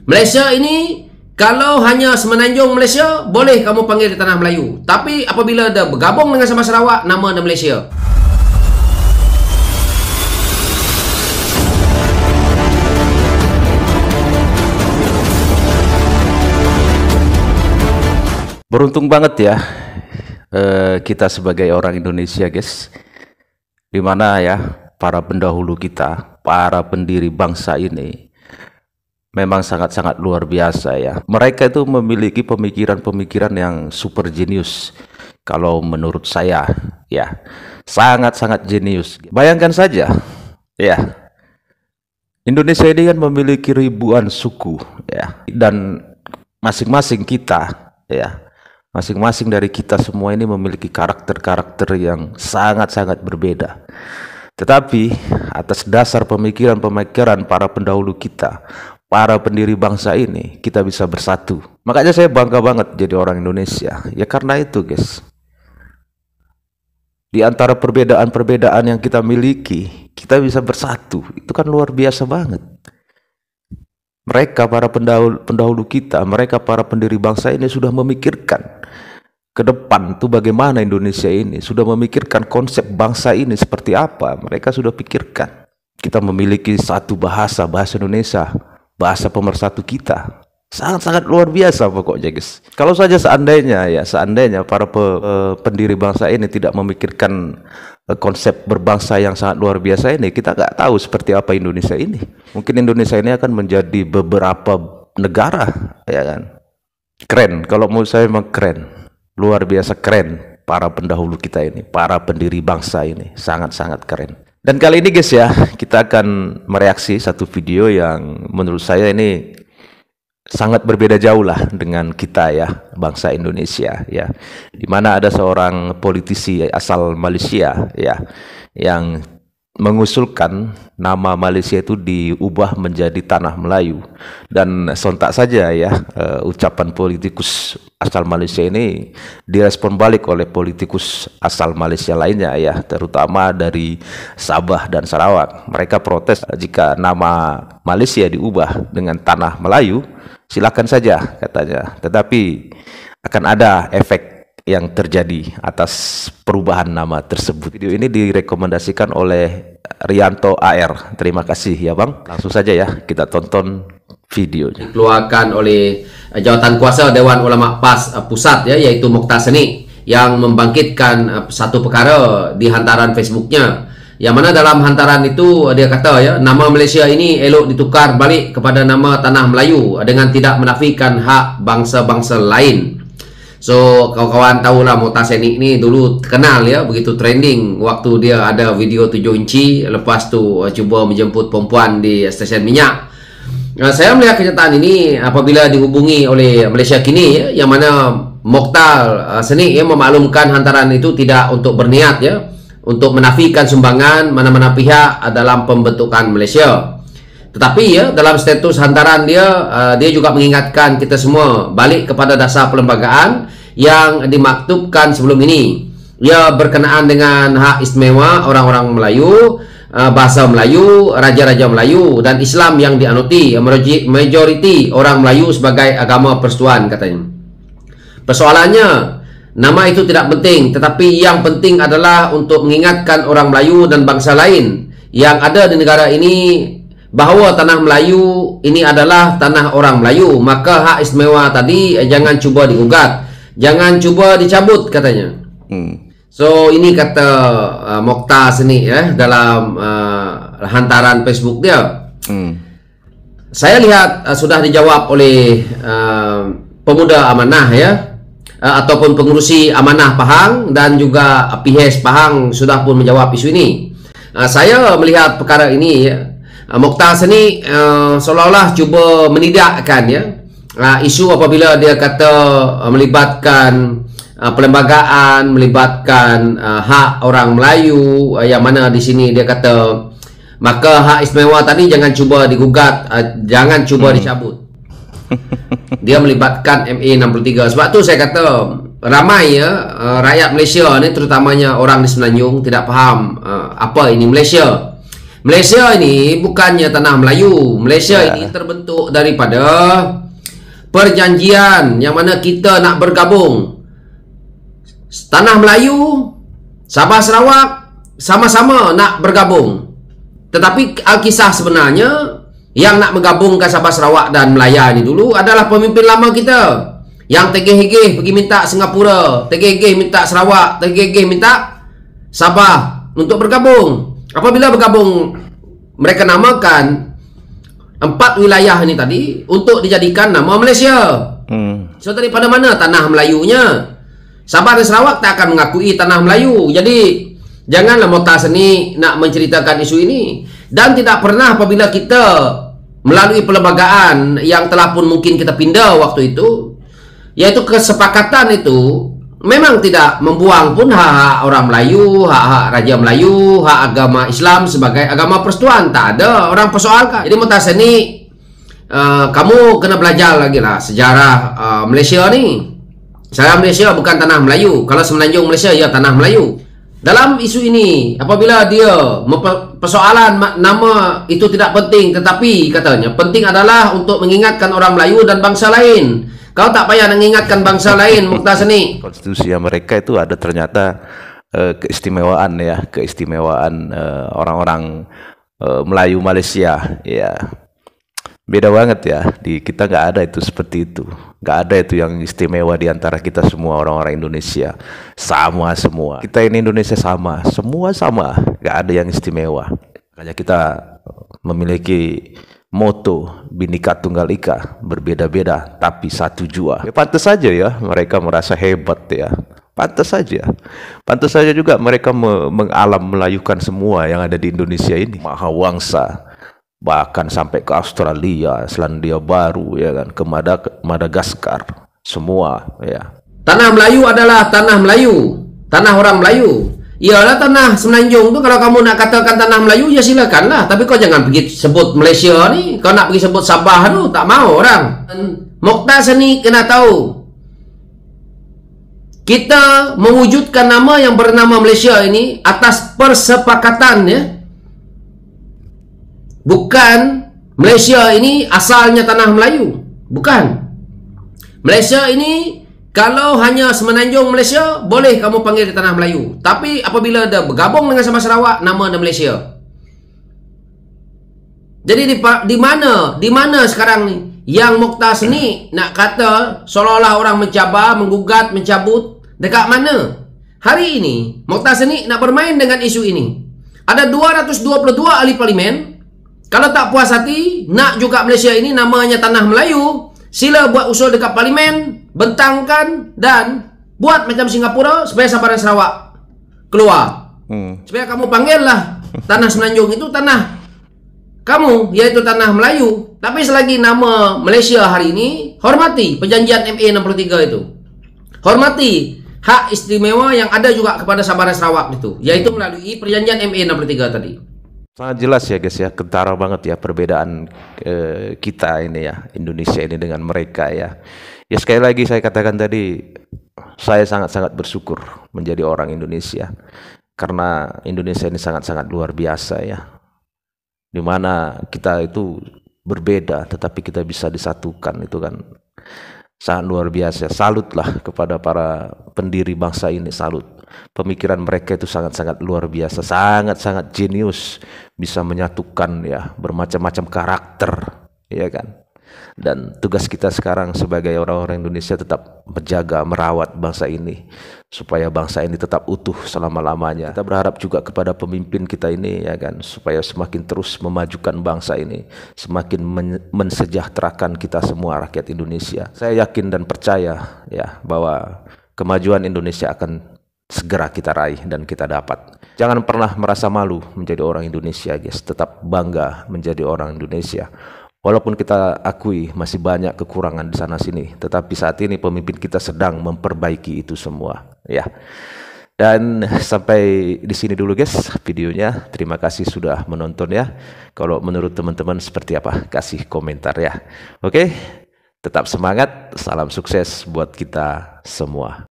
Malaysia ini kalau hanya semenanjung Malaysia, boleh kamu panggil di tanah Melayu. Tapi apabila dah bergabung dengan Sabah Sarawak, nama dah Malaysia. Beruntung banget ya kita sebagai orang Indonesia, guys, dimana ya para pendahulu kita, para pendiri bangsa ini memang sangat-sangat luar biasa ya. Mereka itu memiliki pemikiran-pemikiran yang super jenius kalau menurut saya ya, sangat-sangat jenius. Bayangkan saja ya, Indonesia ini kan memiliki ribuan suku ya, dan masing-masing kita ya, masing-masing dari kita semua ini memiliki karakter-karakter yang sangat-sangat berbeda. Tetapi atas dasar pemikiran-pemikiran para pendahulu kita, para pendiri bangsa ini, kita bisa bersatu. Makanya saya bangga banget jadi orang Indonesia. Ya karena itu, guys. Di antara perbedaan-perbedaan yang kita miliki, kita bisa bersatu. Itu kan luar biasa banget. Mereka para pendahulu kita, mereka para pendiri bangsa ini sudah memikirkan ke depan tuh bagaimana Indonesia ini, sudah memikirkan konsep bangsa ini seperti apa. Mereka sudah pikirkan. Kita memiliki satu bahasa Indonesia, bahasa pemersatu kita. Sangat-sangat luar biasa pokoknya, guys. Kalau saja seandainya para pendiri bangsa ini tidak memikirkan konsep berbangsa yang sangat luar biasa ini, kita nggak tahu seperti apa Indonesia ini. Mungkin Indonesia ini akan menjadi beberapa negara, ya kan? Keren, kalau menurut saya memang keren, luar biasa keren para pendahulu kita ini, para pendiri bangsa ini, sangat-sangat keren. Dan kali ini, guys ya, kita akan mereaksi satu video yang menurut saya ini sangat berbeda jauh lah dengan kita ya, bangsa Indonesia ya, dimana ada seorang politisi asal Malaysia ya yang mengusulkan nama Malaysia itu diubah menjadi Tanah Melayu, dan sontak saja ya ucapan politikus asal Malaysia ini direspon balik oleh politikus asal Malaysia lainnya ya, terutama dari Sabah dan Sarawak. Mereka protes jika nama Malaysia diubah dengan Tanah Melayu. Silakan saja katanya, tetapi akan ada efek yang terjadi atas perubahan nama tersebut. Video ini direkomendasikan oleh Rianto AR. Terima kasih ya Bang. Langsung saja ya kita tonton videonya. Dikeluarkan oleh Jawatan Kuasa Dewan Ulama PAS Pusat ya, yaitu Mokhtar Seni, yang membangkitkan satu perkara di hantaran Facebooknya, yang mana dalam hantaran itu dia kata ya, nama Malaysia ini elok ditukar balik kepada nama Tanah Melayu dengan tidak menafikan hak bangsa-bangsa lain. So kawan-kawan tahulah Mokhtar Seni ini dulu terkenal ya, begitu trending waktu dia ada video 7 inci lepas tu cuba menjemput perempuan di stesen minyak. Saya melihat kenyataan ini apabila dihubungi oleh Malaysia kini ya, yang mana Mokhtar Seni ya memaklumkan hantaran itu tidak untuk berniat ya untuk menafikan sumbangan mana-mana pihak dalam pembentukan Malaysia. Tetapi ya dalam status hantaran dia, dia juga mengingatkan kita semua balik kepada dasar perlembagaan yang dimaktubkan sebelum ini. Ia berkenaan dengan hak istimewa orang-orang Melayu, bahasa Melayu, raja-raja Melayu dan Islam yang dianuti majoriti orang Melayu sebagai agama persekutuan katanya. Persoalannya, nama itu tidak penting, tetapi yang penting adalah untuk mengingatkan orang Melayu dan bangsa lain yang ada di negara ini bahawa tanah Melayu ini adalah tanah orang Melayu. Maka hak istimewa tadi jangan cuba digugat, jangan cuba dicabut katanya. So ini kata Mokhtar Seni ya dalam hantaran Facebook dia. Saya lihat sudah dijawab oleh pemuda amanah ya, ataupun pengurusi amanah Pahang, dan juga PHS Pahang sudah pun menjawab isu ini. Saya melihat perkara ini ya, Mokhtar Seni seolah-olah cuba menidakkan ya isu apabila dia kata melibatkan perlembagaan, melibatkan hak orang Melayu, yang mana di sini dia kata maka hak istimewa tadi jangan cuba digugat, jangan cuba dicabut. Dia melibatkan MA63. Sebab tu saya kata ramai ya rakyat Malaysia ni, terutamanya orang di Semenanjung, tidak faham apa ini Malaysia. Malaysia ini bukannya tanah Melayu. Malaysia ini terbentuk daripada perjanjian yang mana kita nak bergabung. Tanah Melayu, Sabah Sarawak sama-sama nak bergabung. Tetapi kisah sebenarnya yang nak menggabungkan Sabah Sarawak dan Melaya ini dulu adalah pemimpin lama kita. Yang tegeh-tegeh pergi minta Singapura, tegeh-tegeh minta Sarawak, tegeh-tegeh minta Sabah untuk bergabung. Apabila bergabung, mereka namakan 4 wilayah ini tadi untuk dijadikan nama Malaysia. So daripada mana tanah Melayunya? Sabah dan Sarawak tak akan mengakui tanah Melayu. Jadi janganlah Muqtas ni nak menceritakan isu ini. Dan tidak pernah apabila kita melalui perlembagaan yang telah pun mungkin kita pindah waktu itu, yaitu kesepakatan itu memang tidak membuang pun hak-hak orang Melayu, hak-hak Raja Melayu, hak agama Islam sebagai agama persekutuan. Tak ada orang persoalkan. Jadi Muqtas ni kamu kena belajar lagi lah sejarah Malaysia ni. Sejarah Malaysia bukan tanah Melayu. Kalau Semenanjung Malaysia ya tanah Melayu. Dalam isu ini, apabila dia persoalan nama itu tidak penting, tetapi katanya penting adalah untuk mengingatkan orang Melayu dan bangsa lain. Kau tak payah mengingatkan bangsa lain, Muqtas ni. Konstitusi mereka itu ada ternyata keistimewaan ya, keistimewaan orang-orang Melayu Malaysia ya. Beda banget ya, di kita nggak ada itu seperti itu. Nggak ada itu yang istimewa di antara kita semua orang-orang Indonesia. Sama semua. Kita ini Indonesia sama, semua sama. Nggak ada yang istimewa. Makanya kita memiliki moto Bhinneka Tunggal Ika, berbeda-beda tapi satu jua. Ya, pantas saja ya mereka merasa hebat ya. Pantas saja. Pantas saja juga mereka mengalam melayukan semua yang ada di Indonesia ini. Mahawangsa. Bahkan sampai ke Australia, Selandia Baru ya kan, ke Madagaskar, semua ya. Tanah Melayu adalah tanah Melayu, tanah orang Melayu. Iyalah tanah Semenanjung tu kalau kamu nak katakan tanah Melayu ya silakanlah, tapi kau jangan pergi sebut Malaysia ni. Kau nak pergi sebut Sabah tu tak mau orang. Muqtas ni kena tahu. Kita mewujudkan nama yang bernama Malaysia ini atas persepakatan ya. Bukan Malaysia ini asalnya tanah Melayu. Bukan. Malaysia ini kalau hanya Semenanjung Malaysia, boleh kamu panggil tanah Melayu. Tapi apabila dah bergabung dengan Sabah Sarawak, nama dah Malaysia. Jadi di mana sekarang ni yang Muqtas ni nak kata seolah-olah orang mencabar, menggugat, mencabut, dekat mana? Hari ini Muqtas ni nak bermain dengan isu ini. Ada 222 ahli parlimen. Kalau tak puas hati, nak juga Malaysia ini namanya tanah Melayu, sila buat usul dekat parlimen, bentangkan dan buat macam Singapura supaya Sabah dan Sarawak keluar. Supaya kamu panggil lah tanah Semenanjung itu tanah kamu, iaitu tanah Melayu. Tapi selagi nama Malaysia hari ini, hormati perjanjian MA 63 itu. Hormati hak istimewa yang ada juga kepada Sabah dan Sarawak itu, iaitu melalui perjanjian MA 63 tadi. Sangat jelas ya guys ya, kentara banget ya perbedaan kita ini ya, Indonesia ini dengan mereka ya. Ya sekali lagi saya katakan tadi, saya sangat-sangat bersyukur menjadi orang Indonesia. Karena Indonesia ini sangat-sangat luar biasa ya. Dimana kita itu berbeda tetapi kita bisa disatukan, itu kan sangat luar biasa. Salutlah kepada para pendiri bangsa ini, salut. Pemikiran mereka itu sangat-sangat luar biasa, sangat-sangat jenius, bisa menyatukan ya bermacam-macam karakter, ya kan. Dan tugas kita sekarang sebagai orang-orang Indonesia tetap menjaga, merawat bangsa ini supaya bangsa ini tetap utuh selama-lamanya. Kita berharap juga kepada pemimpin kita ini ya kan, supaya semakin terus memajukan bangsa ini, semakin mensejahterakan kita semua rakyat Indonesia. Saya yakin dan percaya ya bahwa kemajuan Indonesia akan segera kita raih dan kita dapat. Jangan pernah merasa malu menjadi orang Indonesia guys, tetap bangga menjadi orang Indonesia. Walaupun kita akui masih banyak kekurangan di sana sini, tetapi saat ini pemimpin kita sedang memperbaiki itu semua ya. Dan sampai di sini dulu guys videonya. Terima kasih sudah menonton ya. Kalau menurut teman-teman seperti apa, kasih komentar ya. Oke, tetap semangat, salam sukses buat kita semua.